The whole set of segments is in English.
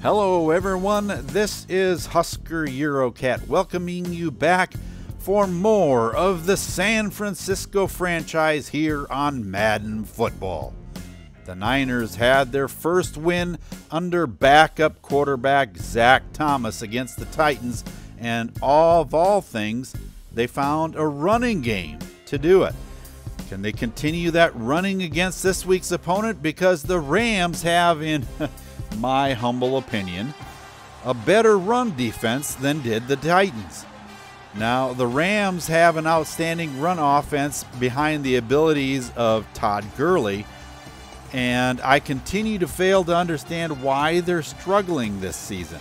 Hello everyone, this is Husker Eurocat welcoming you back for more of the San Francisco franchise here on Madden Football. The Niners had their first win under backup quarterback Zach Thomas against the Titans, and of all things, they found a running game to do it. Can they continue that running against this week's opponent? Because the Rams have, in my humble opinion, a better run defense than did the Titans. Now, the Rams have an outstanding run offense behind the abilities of Todd Gurley, and I continue to fail to understand why they're struggling this season.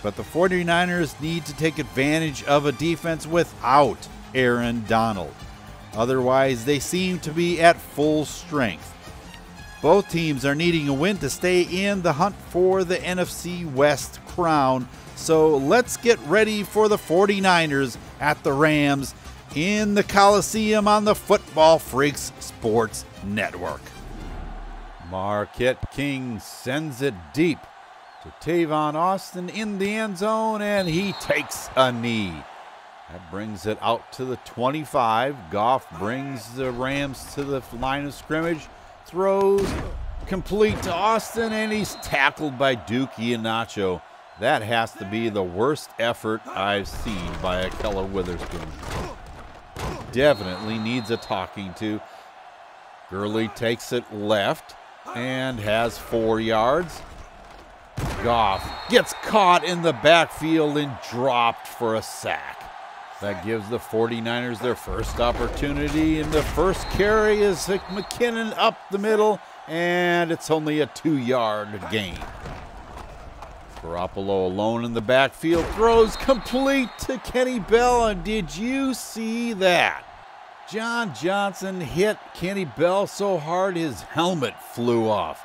But the 49ers need to take advantage of a defense without Aaron Donald. Otherwise, they seem to be at full strength. Both teams are needing a win to stay in the hunt for the NFC West crown. So let's get ready for the 49ers at the Rams in the Coliseum on the Football Freaks Sports Network. Marquette King sends it deep to Tavon Austin in the end zone, and he takes a knee. That brings it out to the 25. Goff brings the Rams to the line of scrimmage, throws complete to Austin, and he's tackled by Duke Iheanacho. That has to be the worst effort I've seen by a Keller Witherspoon. Definitely needs a talking to. Gurley takes it left and has 4 yards. Goff gets caught in the backfield and dropped for a sack. That gives the 49ers their first opportunity, and the first carry is McKinnon up the middle, and it's only a 2-yard gain. Garoppolo alone in the backfield, throws complete to Kenny Bell, and did you see that? John Johnson hit Kenny Bell so hard his helmet flew off.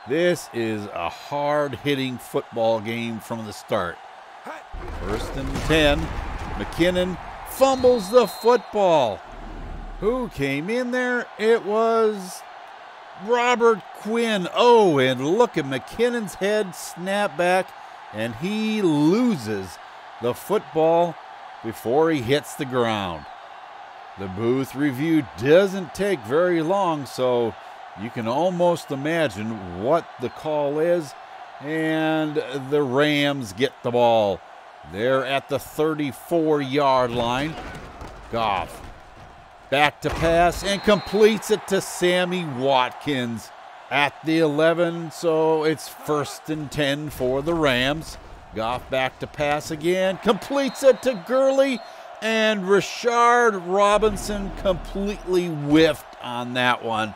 This is a hard-hitting football game from the start. 1st and 10. McKinnon fumbles the football. Who came in there? It was Robert Quinn. Oh, and look at McKinnon's head snap back, and he loses the football before he hits the ground. The booth review doesn't take very long, so you can almost imagine what the call is, and the Rams get the ball. They're at the 34-yard line. Goff back to pass and completes it to Sammy Watkins at the 11, so it's 1st and 10 for the Rams. Goff back to pass again, completes it to Gurley, and Rashard Robinson completely whiffed on that one.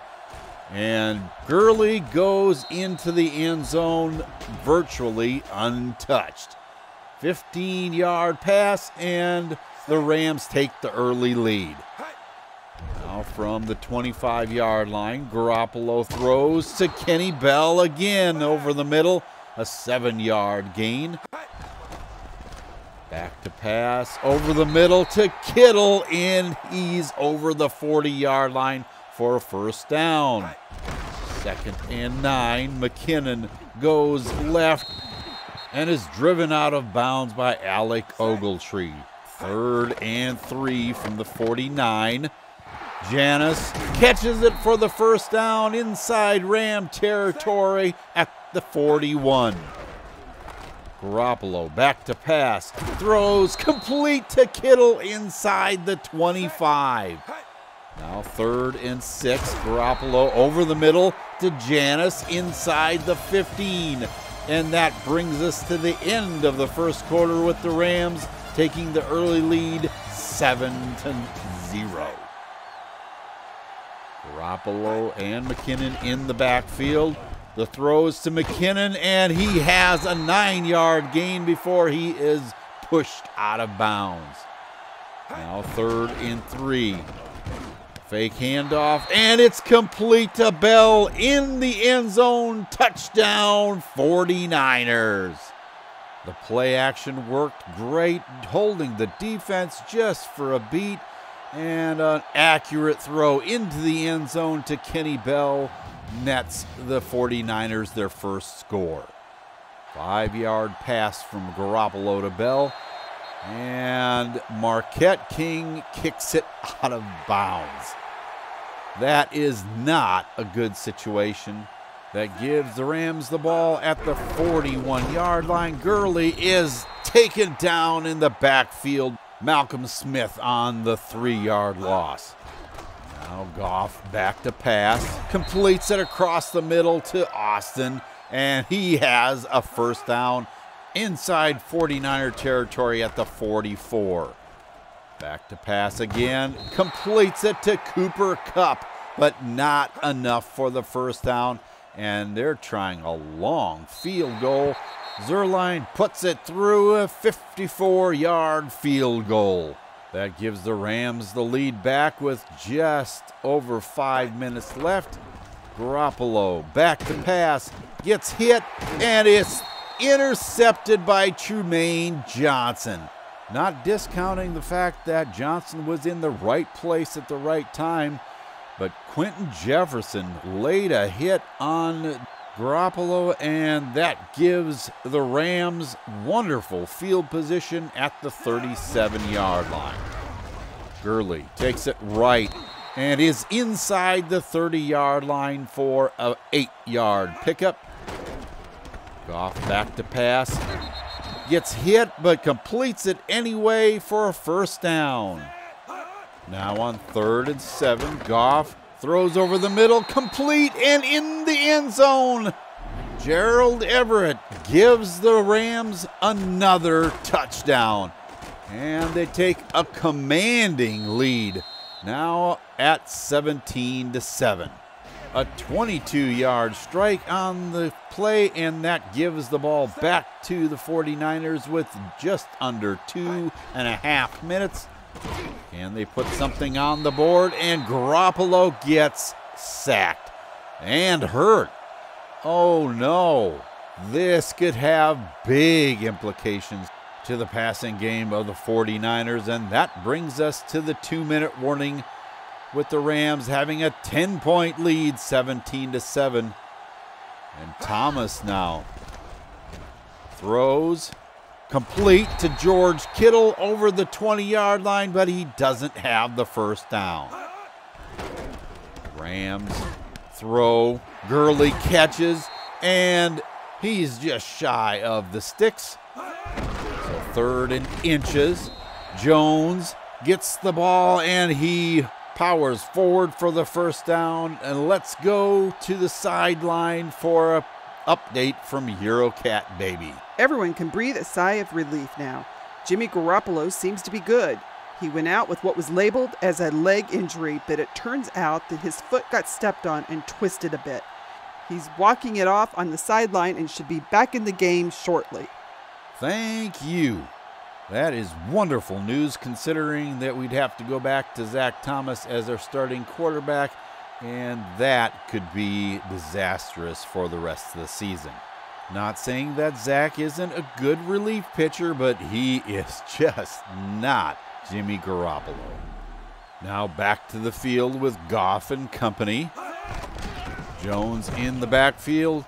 And Gurley goes into the end zone virtually untouched. 15-yard pass, and the Rams take the early lead. Now from the 25-yard line, Garoppolo throws to Kenny Bell again over the middle, a 7-yard gain. Back to pass over the middle to Kittle, and he's over the 40-yard line for a first down. 2nd and 9, McKinnon goes left and is driven out of bounds by Alec Ogletree. 3rd and 3 from the 49. Janis catches it for the first down inside Ram territory at the 41. Garoppolo back to pass, throws complete to Kittle inside the 25. Now 3rd and 6, Garoppolo over the middle to Janis inside the 15. And that brings us to the end of the first quarter with the Rams taking the early lead 7-0. Garoppolo and McKinnon in the backfield. The throws to McKinnon, and he has a 9-yard gain before he is pushed out of bounds. Now 3rd and 3. Fake handoff, and it's complete to Bell in the end zone. Touchdown, 49ers. The play action worked great, holding the defense just for a beat, and an accurate throw into the end zone to Kenny Bell nets the 49ers their first score. 5-yard pass from Garoppolo to Bell. And Marquette King kicks it out of bounds. That is not a good situation. That gives the Rams the ball at the 41-yard line. Gurley is taken down in the backfield. Malcolm Smith on the 3-yard loss. Now Goff back to pass. Completes it across the middle to Austin. And he has a first down inside 49er territory at the 44. Back to pass again. Completes it to Cooper Kupp, but not enough for the first down. And they're trying a long field goal. Zuerlein puts it through a 54-yard field goal. That gives the Rams the lead back with just over 5 minutes left. Garoppolo back to pass, gets hit, and it's intercepted by Trumaine Johnson. Not discounting the fact that Johnson was in the right place at the right time, but Quentin Jefferson laid a hit on Garoppolo, and that gives the Rams wonderful field position at the 37-yard line. Gurley takes it right and is inside the 30-yard line for an 8-yard pickup. Goff back to pass. Gets hit, but completes it anyway for a first down. Now on 3rd and 7, Goff throws over the middle, complete and in the end zone. Gerald Everett gives the Rams another touchdown. And they take a commanding lead, now at 17-7. A 22-yard strike on the play, and that gives the ball back to the 49ers with just under 2.5 minutes. And they put something on the board, and Garoppolo gets sacked and hurt. Oh no, this could have big implications to the passing game of the 49ers, and that brings us to the 2-minute warning, with the Rams having a 10-point lead, 17-7. And Thomas now throws, complete to George Kittle over the 20-yard line, but he doesn't have the first down. Rams throw, Gurley catches, and he's just shy of the sticks. So 3rd and inches. Jones gets the ball, and he powers forward for the first down. And let's go to the sideline for an update from Eurocat Baby. Everyone can breathe a sigh of relief now. Jimmy Garoppolo seems to be good. He went out with what was labeled as a leg injury, but it turns out that his foot got stepped on and twisted a bit. He's walking it off on the sideline and should be back in the game shortly. Thank you. That is wonderful news, considering that we'd have to go back to Zach Thomas as our starting quarterback, and that could be disastrous for the rest of the season. Not saying that Zach isn't a good relief pitcher, but he is just not Jimmy Garoppolo. Now back to the field with Goff and company. Jones in the backfield.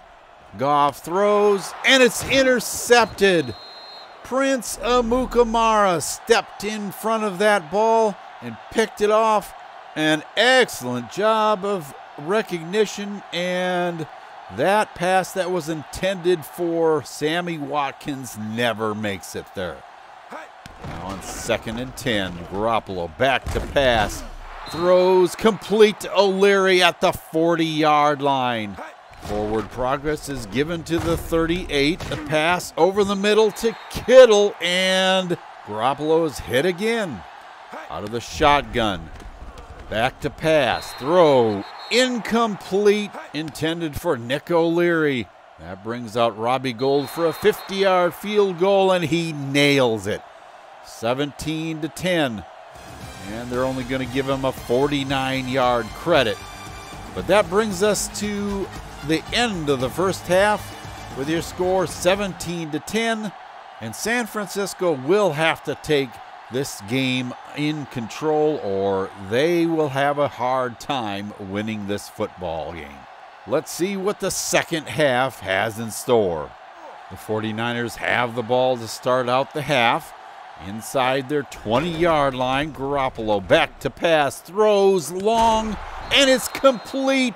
Goff throws, and it's intercepted. Prince Amukamara stepped in front of that ball and picked it off. An excellent job of recognition, and that pass that was intended for Sammy Watkins never makes it there. Now on 2nd and 10, Garoppolo back to pass. Throws complete to O'Leary at the 40-yard line. Forward progress is given to the 38. The pass over the middle to Kittle, and Garoppolo is hit again. Out of the shotgun. Back to pass. Throw incomplete. Intended for Nick O'Leary. That brings out Robbie Gould for a 50-yard field goal, and he nails it. 17-10. And they're only going to give him a 49-yard credit. But that brings us to the end of the first half with your score 17-10. And San Francisco will have to take this game in control, or they will have a hard time winning this football game. Let's see what the second half has in store. The 49ers have the ball to start out the half. Inside their 20-yard line, Garoppolo back to pass, throws long, and it's complete.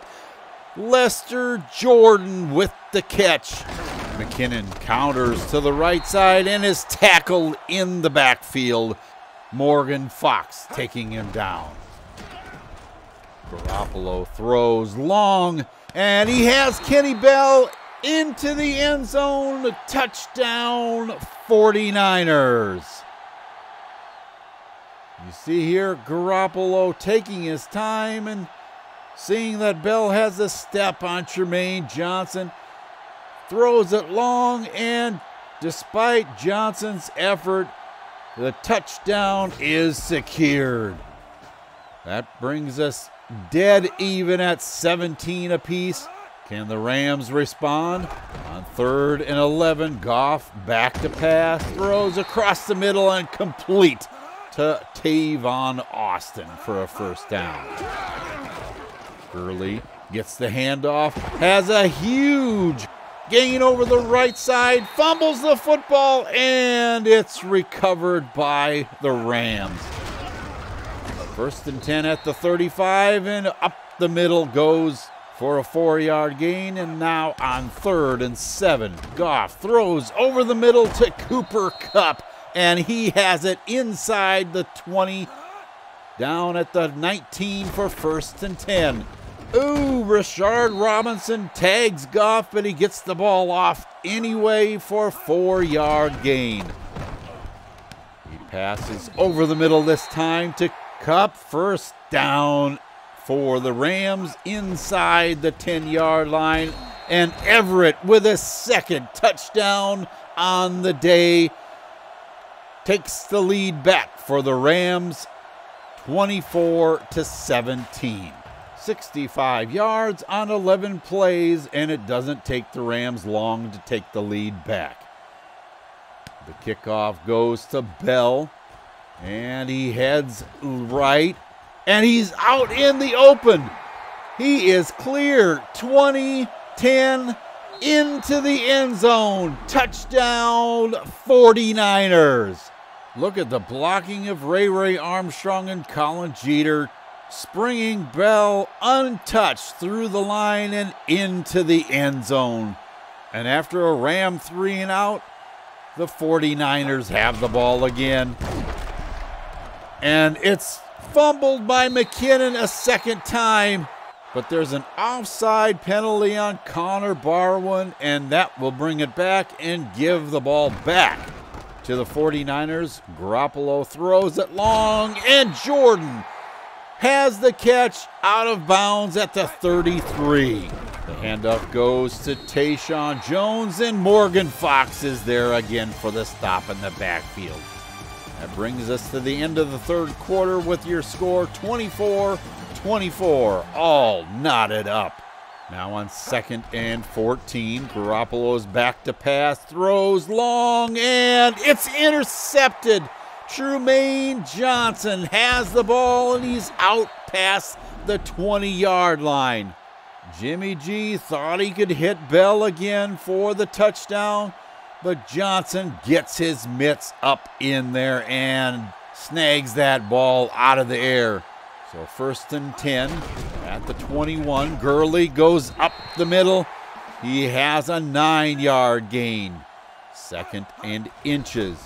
Lester Jordan with the catch. McKinnon counters to the right side and is tackled in the backfield. Morgan Fox taking him down. Garoppolo throws long, and he has Kenny Bell into the end zone. Touchdown, 49ers. You see here Garoppolo taking his time and seeing that Bell has a step on Tremaine Johnson. Throws it long, and despite Johnson's effort, the touchdown is secured. That brings us dead even at 17 apiece. Can the Rams respond? On 3rd and 11, Goff back to pass, throws across the middle and complete to Tavon Austin for a first down. Gurley gets the handoff, has a huge gain over the right side, fumbles the football, and it's recovered by the Rams. 1st and 10 at the 35, and up the middle goes for a 4-yard gain. And now on 3rd and 7, Goff throws over the middle to Cooper Kupp, and he has it inside the 20, down at the 19 for 1st and 10. Ooh, Rashard Robinson tags Goff, but he gets the ball off anyway for a 4-yard gain. He passes over the middle this time to Kupp. First down for the Rams inside the 10-yard line. And Everett with a second touchdown on the day takes the lead back for the Rams, 24-17. 65 yards on 11 plays, and it doesn't take the Rams long to take the lead back. The kickoff goes to Bell, and he heads right, and he's out in the open. He is clear, 20-10, into the end zone. Touchdown, 49ers. Look at the blocking of Ray Armstrong and Colin Jeter, springing Bell untouched through the line and into the end zone. And after a Ram 3 and out, the 49ers have the ball again. And it's fumbled by McKinnon a second time, but there's an offside penalty on Connor Barwin, and that will bring it back and give the ball back to the 49ers. Garoppolo throws it long, and Jordan has the catch out of bounds at the 33. The handoff goes to Tayshaun Jones, and Morgan Fox is there again for the stop in the backfield. That brings us to the end of the 3rd quarter with your score 24-24, all knotted up. Now on 2nd and 14, Garoppolo's back to pass, throws long, and it's intercepted. Tremaine Johnson has the ball, and he's out past the 20-yard line. Jimmy G thought he could hit Bell again for the touchdown, but Johnson gets his mitts up in there and snags that ball out of the air. So 1st and 10 at the 21. Gurley goes up the middle. He has a 9-yard gain. 2nd and inches.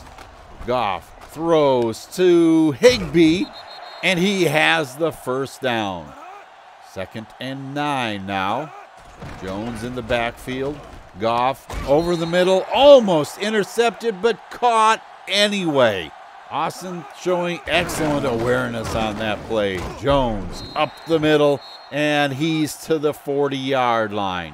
Goff throws to Higbee, and he has the first down. 2nd and 9 now. Jones in the backfield. Goff over the middle, almost intercepted, but caught anyway. Austin showing excellent awareness on that play. Jones up the middle, and he's to the 40-yard line.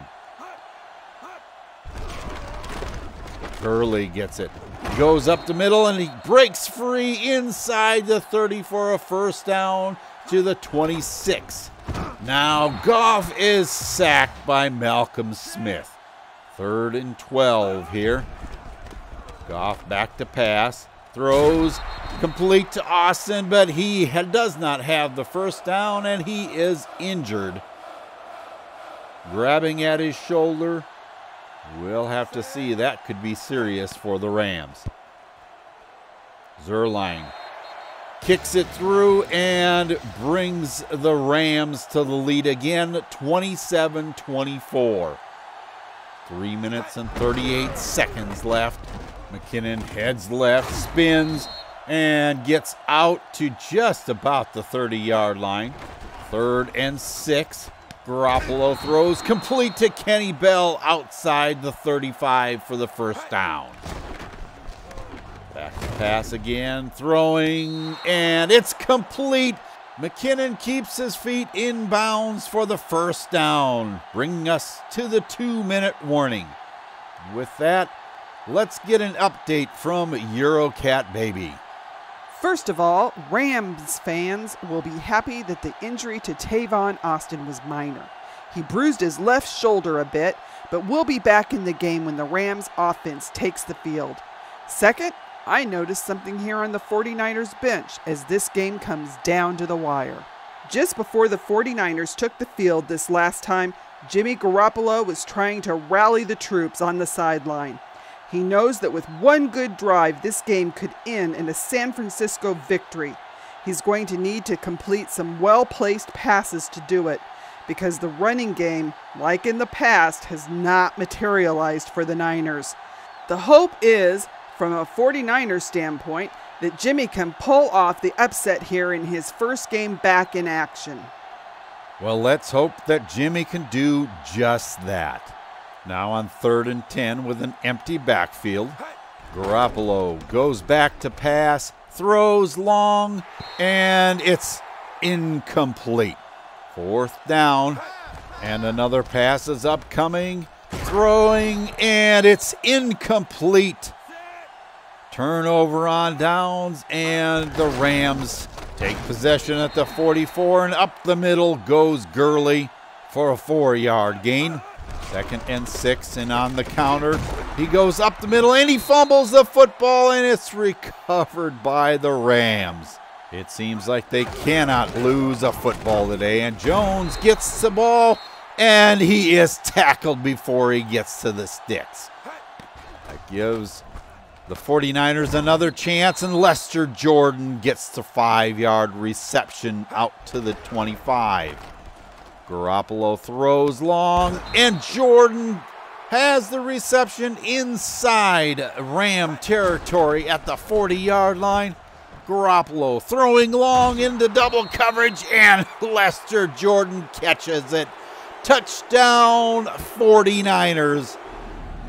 Gurley gets it. Goes up the middle, and he breaks free inside the 30 for a first down to the 26. Now Goff is sacked by Malcolm Smith. 3rd and 12 here. Goff back to pass. Throws complete to Austin, but he does not have the first down, and he is injured. Grabbing at his shoulder We'll have to see. That could be serious for the Rams. Zerline kicks it through and brings the Rams to the lead again, 27-24. 3 minutes and 38 seconds left. McKinnon heads left, spins, and gets out to just about the 30-yard line. 3rd and 6. Garoppolo throws complete to Kenny Bell outside the 35 for the first down. Back to pass again, throwing, and it's complete. McKinnon keeps his feet in bounds for the first down, bringing us to the 2-minute warning. With that, let's get an update from Eurocat Baby. First of all, Rams fans will be happy that the injury to Tavon Austin was minor. He bruised his left shoulder a bit, but will be back in the game when the Rams offense takes the field. Second, I noticed something here on the 49ers bench as this game comes down to the wire. Just before the 49ers took the field this last time, Jimmy Garoppolo was trying to rally the troops on the sideline. He knows that with one good drive, this game could end in a San Francisco victory. He's going to need to complete some well-placed passes to do it, because the running game, like in the past, has not materialized for the Niners. The hope is, from a 49ers standpoint, that Jimmy can pull off the upset here in his first game back in action. Well, let's hope that Jimmy can do just that. Now on 3rd and 10 with an empty backfield. Garoppolo goes back to pass, throws long, and it's incomplete. 4th down, and another pass is upcoming, throwing, and it's incomplete. Turnover on downs, and the Rams take possession at the 44, and up the middle goes Gurley for a 4-yard gain. 2nd and 6, and on the counter, he goes up the middle, and he fumbles the football, and it's recovered by the Rams. It seems like they cannot lose a football today, and Jones gets the ball, and he is tackled before he gets to the sticks. That gives the 49ers another chance, and Lester Jordan gets the 5-yard reception out to the 25. Garoppolo throws long, and Jordan has the reception inside Ram territory at the 40-yard line. Garoppolo throwing long into double coverage, and Lester Jordan catches it. Touchdown 49ers.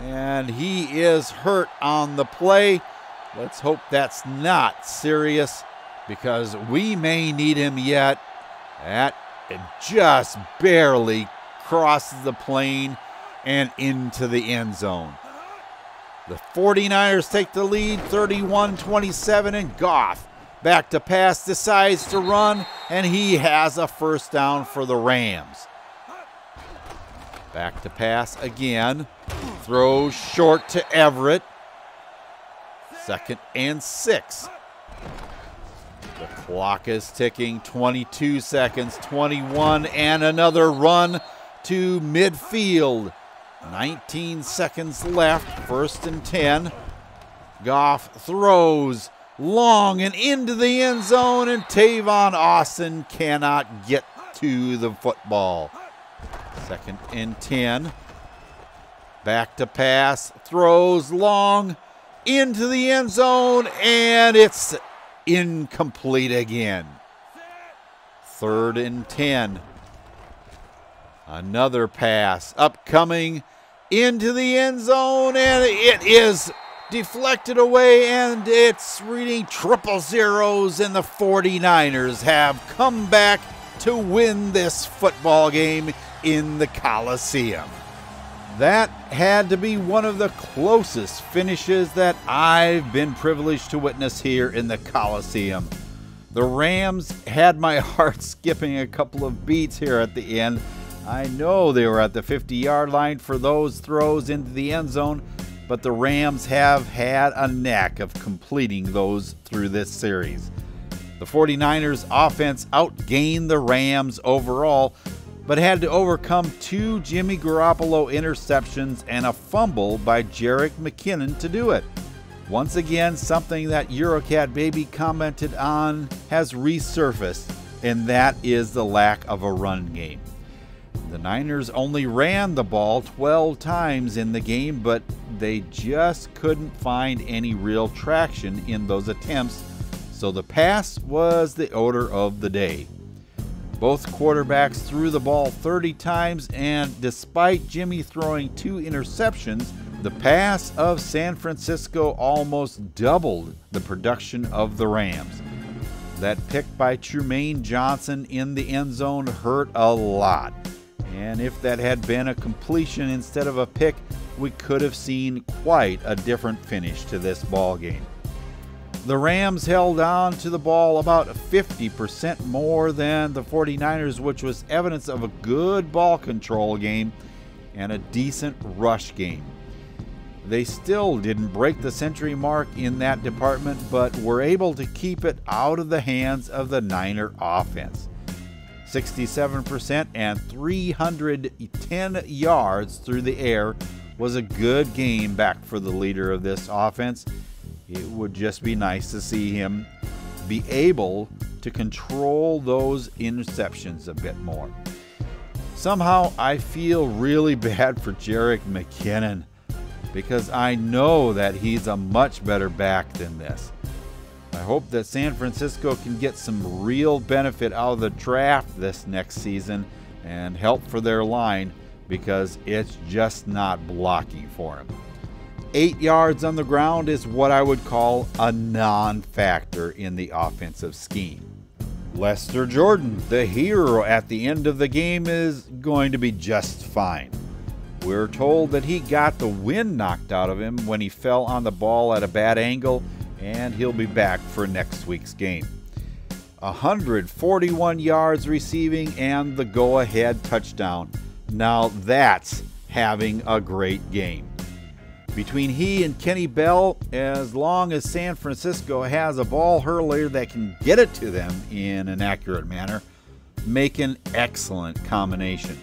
And he is hurt on the play. Let's hope that's not serious, because we may need him yet. That just barely crosses the plane and into the end zone. The 49ers take the lead 31-27, and Goff back to pass, decides to run, and he has a first down for the Rams. Back to pass again. Throws short to Everett. 2nd and 6. The clock is ticking. 22 seconds, 21, and another run to midfield. 19 seconds left, 1st and 10. Goff throws long and into the end zone, and Tavon Austin cannot get to the football. 2nd and 10. Back to pass, throws long into the end zone, and it's incomplete again. 3rd and 10. Another pass upcoming into the end zone, and it is deflected away, and it's reading 000, and the 49ers have come back to win this football game in the Coliseum. That had to be one of the closest finishes that I've been privileged to witness here in the Coliseum. The Rams had my heart skipping a couple of beats here at the end. I know they were at the 50-yard line for those throws into the end zone, but the Rams have had a knack of completing those through this series. The 49ers offense outgained the Rams overall, but had to overcome 2 Jimmy Garoppolo interceptions and a fumble by Jerick McKinnon to do it. Once again, something that Eurocat Baby commented on has resurfaced, and that is the lack of a run game. The Niners only ran the ball 12 times in the game, but they just couldn't find any real traction in those attempts, so the pass was the order of the day. Both quarterbacks threw the ball 30 times, and despite Jimmy throwing 2 interceptions, the pass of San Francisco almost doubled the production of the Rams. That pick by Trumaine Johnson in the end zone hurt a lot. And if that had been a completion instead of a pick, we could have seen quite a different finish to this ball game. The Rams held on to the ball about 50% more than the 49ers, which was evidence of a good ball control game and a decent rush game. They still didn't break the century mark in that department, but were able to keep it out of the hands of the Niner offense. 67% and 310 yards through the air was a good game back for the leader of this offense. It would just be nice to see him be able to control those interceptions a bit more. Somehow I feel really bad for Jerick McKinnon because I know that he's a much better back than this. I hope that San Francisco can get some real benefit out of the draft this next season and help for their line because it's just not blocking for him. 8 yards on the ground is what I would call a non-factor in the offensive scheme. Lester Jordan, the hero at the end of the game, is going to be just fine. We're told that he got the wind knocked out of him when he fell on the ball at a bad angle, and he'll be back for next week's game. 141 yards receiving and the go-ahead touchdown. Now that's having a great game. Between he and Kenny Bell, as long as San Francisco has a ball hurler that can get it to them in an accurate manner, make an excellent combination.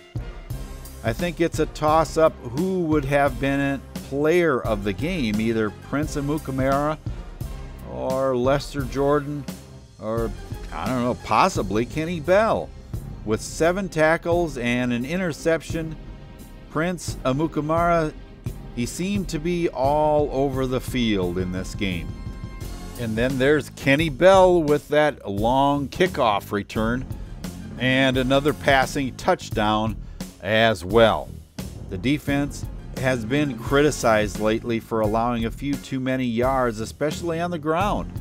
I think it's a toss-up who would have been a player of the game, either Prince Amukamara or Lester Jordan, or I don't know, possibly Kenny Bell. With 7 tackles and an interception, Prince Amukamara, he seemed to be all over the field in this game. And then there's Kenny Bell with that long kickoff return and another passing touchdown as well. The defense has been criticized lately for allowing a few too many yards, especially on the ground,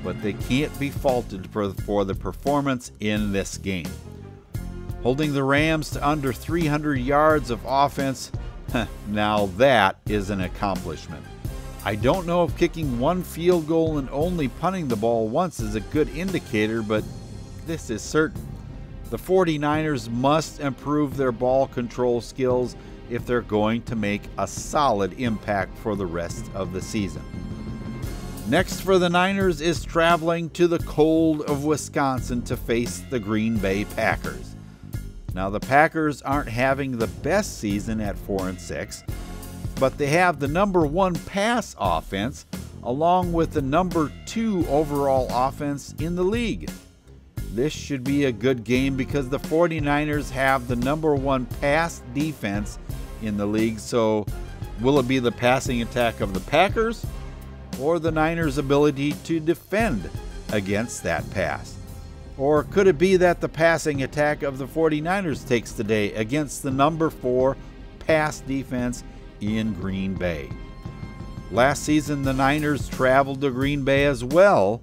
but they can't be faulted for the performance in this game. Holding the Rams to under 300 yards of offense, now that is an accomplishment. I don't know if kicking 1 field goal and only punting the ball once is a good indicator, but this is certain. The 49ers must improve their ball control skills if they're going to make a solid impact for the rest of the season. Next for the Niners is traveling to the cold of Wisconsin to face the Green Bay Packers. Now, the Packers aren't having the best season at 4-6, but they have the number 1 pass offense along with the number 2 overall offense in the league. This should be a good game because the 49ers have the number 1 pass defense in the league. So will it be the passing attack of the Packers or the Niners' ability to defend against that pass? Or could it be that the passing attack of the 49ers takes the day against the number 4 pass defense in Green Bay? Last season, the Niners traveled to Green Bay as well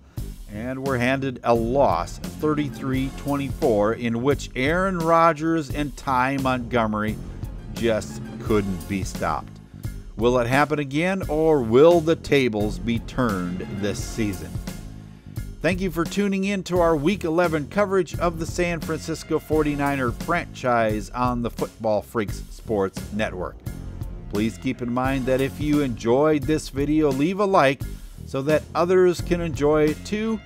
and were handed a loss, 33-24, in which Aaron Rodgers and Ty Montgomery just couldn't be stopped. Will it happen again, or will the tables be turned this season? Thank you for tuning in to our Week 11 coverage of the San Francisco 49er franchise on the Football Freaks Sports Network. Please keep in mind that if you enjoyed this video, leave a like so that others can enjoy it too.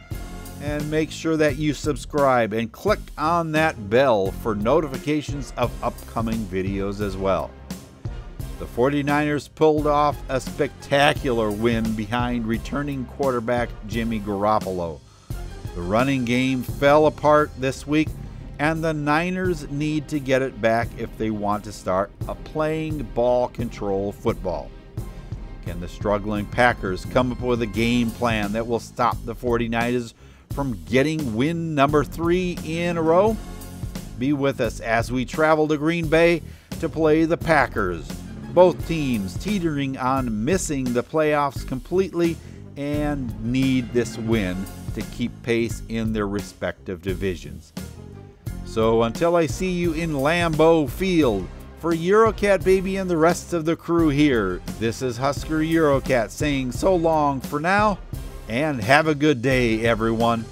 And make sure that you subscribe and click on that bell for notifications of upcoming videos as well. The 49ers pulled off a spectacular win behind returning quarterback Jimmy Garoppolo. The running game fell apart this week, and the Niners need to get it back if they want to start playing ball control football. Can the struggling Packers come up with a game plan that will stop the 49ers from getting win number 3 in a row? Be with us as we travel to Green Bay to play the Packers. Both teams teetering on missing the playoffs completely and need this win to keep pace in their respective divisions. So until I see you in Lambeau Field, for Eurocat Baby and the rest of the crew here, this is Husker Eurocat saying so long for now, and have a good day, everyone.